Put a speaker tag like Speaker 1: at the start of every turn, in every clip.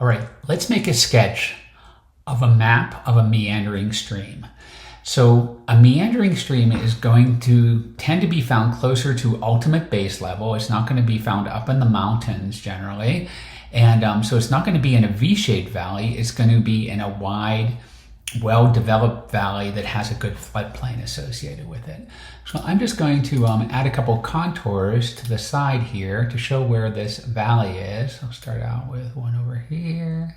Speaker 1: All right, let's make a sketch of a map of a meandering stream. So a meandering stream is going to tend to be found closer to ultimate base level. It's not going to be found up in the mountains generally. And so it's not going to be in a V-shaped valley. It's going to be in a wide, well-developed valley that has a good floodplain associated with it. So I'm just going to add a couple contours to the side here to show where this valley is. I'll start out with one over here.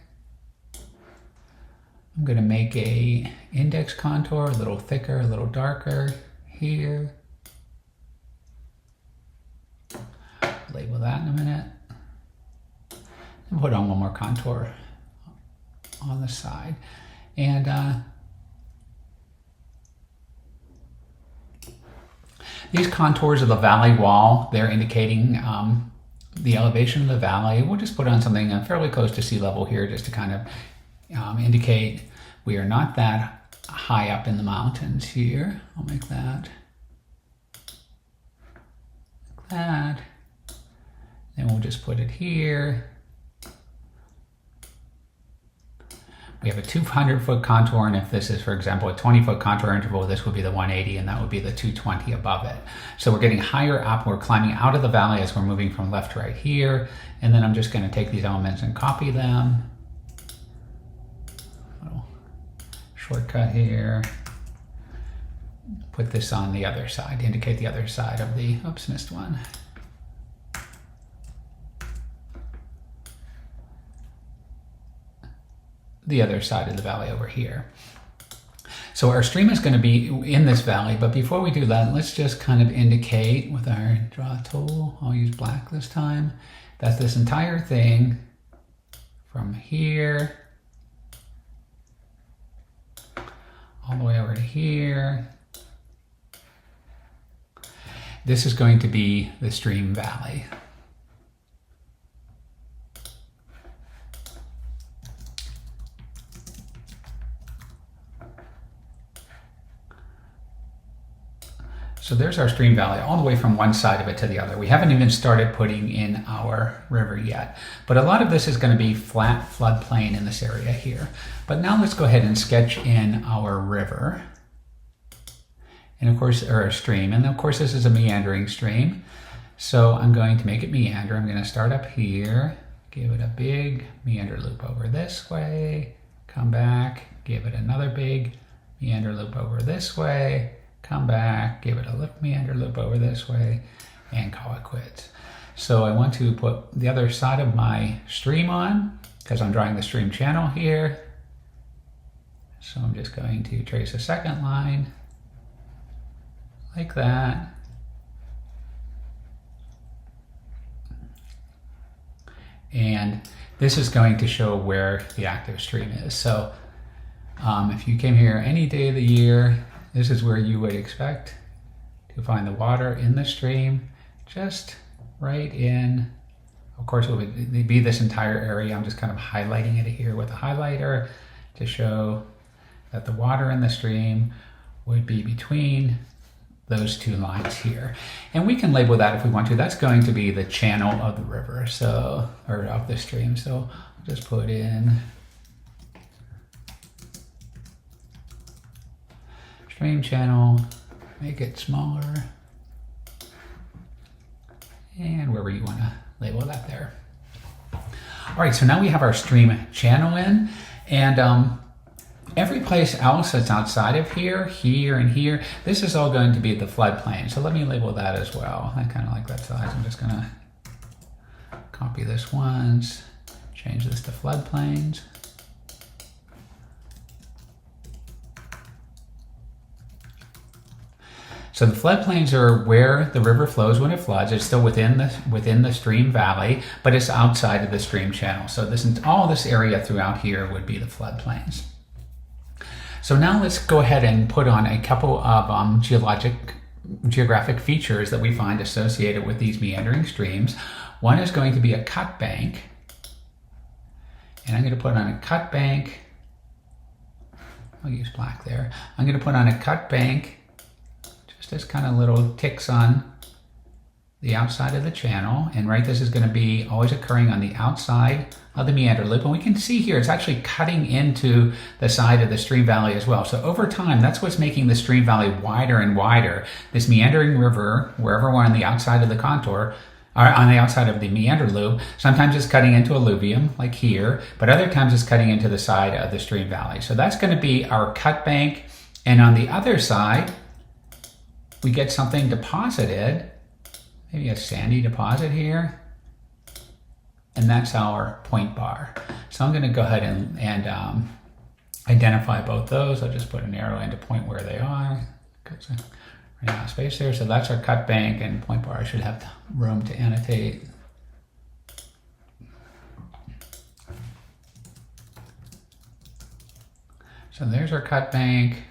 Speaker 1: I'm going to make a index contour, a little thicker, a little darker here. Label that in a minute. And put on one more contour on the side. And these contours of the valley wall, they're indicating the elevation of the valley. We'll just put on something fairly close to sea level here just to kind of indicate we are not that high up in the mountains here. I'll make that like that. Then we'll just put it here. We have a 200-foot contour, and if this is, for example, a 20-foot contour interval, this would be the 180, and that would be the 220 above it. So we're getting higher up, we're climbing out of the valley as we're moving from left to right here, and then I'm just going to take these elements and copy them. Little shortcut here. Put this on the other side, indicate the other side of the, oops, missed one. The other side of the valley over here. So our stream is going to be in this valley, but before we do that, let's just kind of indicate with our draw tool, I'll use black this time, that this entire thing from here all the way over to here, this is going to be the stream valley. So there's our stream valley all the way from one side of it to the other. We haven't even started putting in our river yet, but a lot of this is going to be flat floodplain in this area here. But now let's go ahead and sketch in our river, and of course, or a stream, and of course this is a meandering stream. So I'm going to make it meander. I'm going to start up here, give it a big meander loop over this way, come back, give it another big meander loop over this way, come back, give it a little meander loop over this way, and call it quits. So I want to put the other side of my stream on, because I'm drawing the stream channel here. So I'm just going to trace a second line, like that. And this is going to show where the active stream is. So if you came here any day of the year, this is where you would expect to find the water in the stream, just right in. Of course, it would be this entire area. I'm just kind of highlighting it here with a highlighter to show that the water in the stream would be between those two lines here. And we can label that if we want to. That's going to be the channel of the river, so, or of the stream. So I'll just put in stream channel, make it smaller, and wherever you want to label that there. All right, so now we have our stream channel in, and every place else that's outside of here, here, and here, this is all going to be the floodplain. So let me label that as well. I kind of like that size. I'm just going to copy this once, change this to floodplains. So the floodplains are where the river flows when it floods. It's still within the stream valley, but it's outside of the stream channel. So all this area throughout here would be the floodplains. So now let's go ahead and put on a couple of geographic features that we find associated with these meandering streams. One is going to be a cut bank, and I'm going to put on a cut bank. I'll use black there. I'm going to put on a cut bank, just as kind of little ticks on the outside of the channel, and right, this is going to be always occurring on the outside of the meander loop, and we can see here it's actually cutting into the side of the stream valley as well. So over time, that's what's making the stream valley wider and wider. This meandering river, wherever we're on the outside of the contour, or on the outside of the meander loop, sometimes it's cutting into alluvium, like here, but other times it's cutting into the side of the stream valley. So that's going to be our cut bank, and on the other side, we get something deposited, maybe a sandy deposit here, and that's our point bar. So I'm going to go ahead and identify both those. I'll just put an arrow in to point where they are, because I ran out of space there. So that's our cut bank and point bar. I should have room to annotate. So there's our cut bank,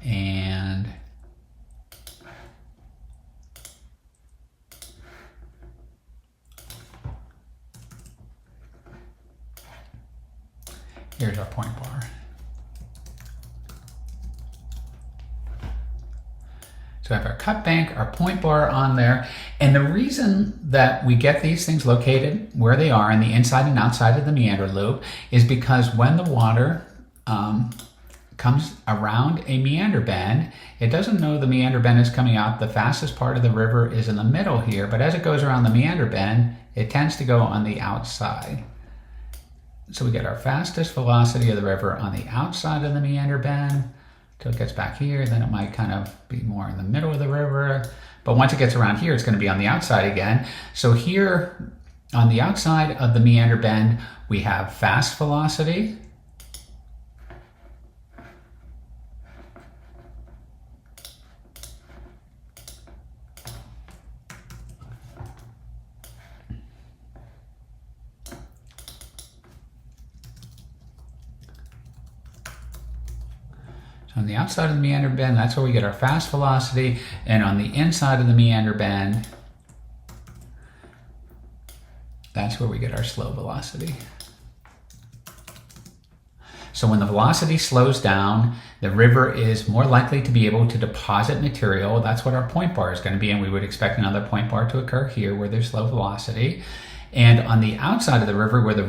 Speaker 1: and here's our point bar. So I have our cut bank, our point bar on there. And the reason that we get these things located where they are in the inside and outside of the meander loop is because when the water comes around a meander bend, it doesn't know the meander bend is coming out. The fastest part of the river is in the middle here, but as it goes around the meander bend, it tends to go on the outside. So we get our fastest velocity of the river on the outside of the meander bend till it gets back here. Then it might kind of be more in the middle of the river. But once it gets around here, it's going to be on the outside again. So here on the outside of the meander bend, we have fast velocity. On the outside of the meander bend, that's where we get our fast velocity, and on the inside of the meander bend, that's where we get our slow velocity. So when the velocity slows down, the river is more likely to be able to deposit material. That's what our point bar is going to be, and we would expect another point bar to occur here where there's slow velocity. And on the outside of the river, where the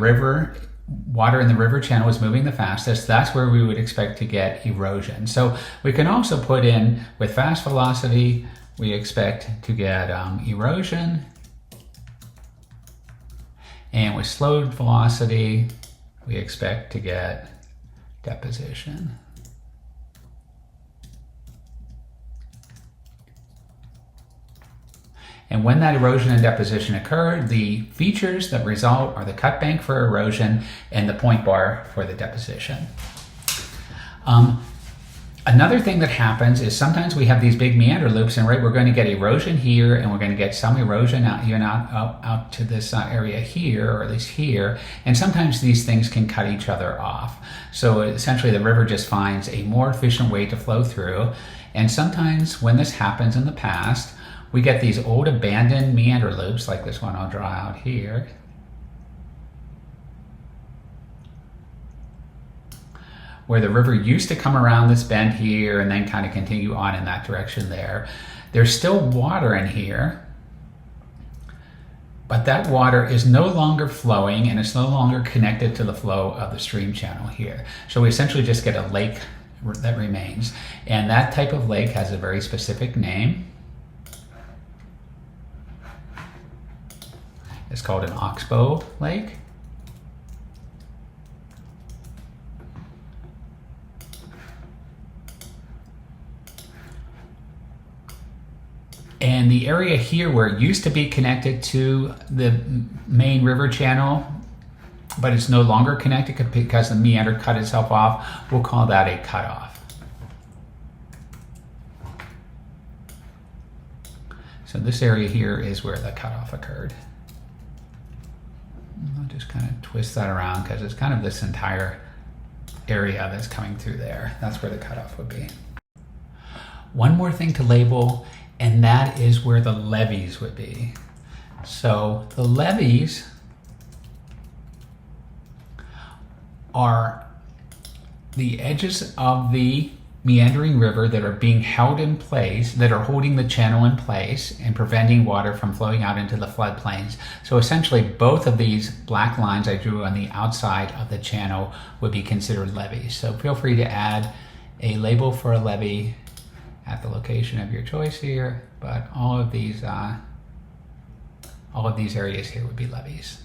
Speaker 1: water in the river channel is moving the fastest, that's where we would expect to get erosion. So we can also put in, with fast velocity, we expect to get erosion. And with slowed velocity, we expect to get deposition. And when that erosion and deposition occur, the features that result are the cut bank for erosion and the point bar for the deposition. Another thing that happens is sometimes we have these big meander loops, and right, we're going to get erosion here, and we're going to get some erosion out here, out to this area here, or at least here. And sometimes these things can cut each other off. So essentially the river just finds a more efficient way to flow through. And sometimes when this happens in the past, we get these old abandoned meander loops, like this one I'll draw out here. Where the river used to come around this bend here and then kind of continue on in that direction there. There's still water in here, but that water is no longer flowing and it's no longer connected to the flow of the stream channel here. So we essentially just get a lake that remains. And that type of lake has a very specific name. It's called an oxbow lake. And the area here where it used to be connected to the main river channel, but it's no longer connected because the meander cut itself off, we'll call that a cutoff. So this area here is where the cutoff occurred. I'll just kind of twist that around because it's kind of this entire area that's coming through there. That's where the cutoff would be. One more thing to label, and that is where the levees would be. So the levees are the edges of the meandering river that are being held in place, that are holding the channel in place and preventing water from flowing out into the floodplains. So essentially both of these black lines I drew on the outside of the channel would be considered levees. So feel free to add a label for a levee at the location of your choice here, but all of these areas here would be levees.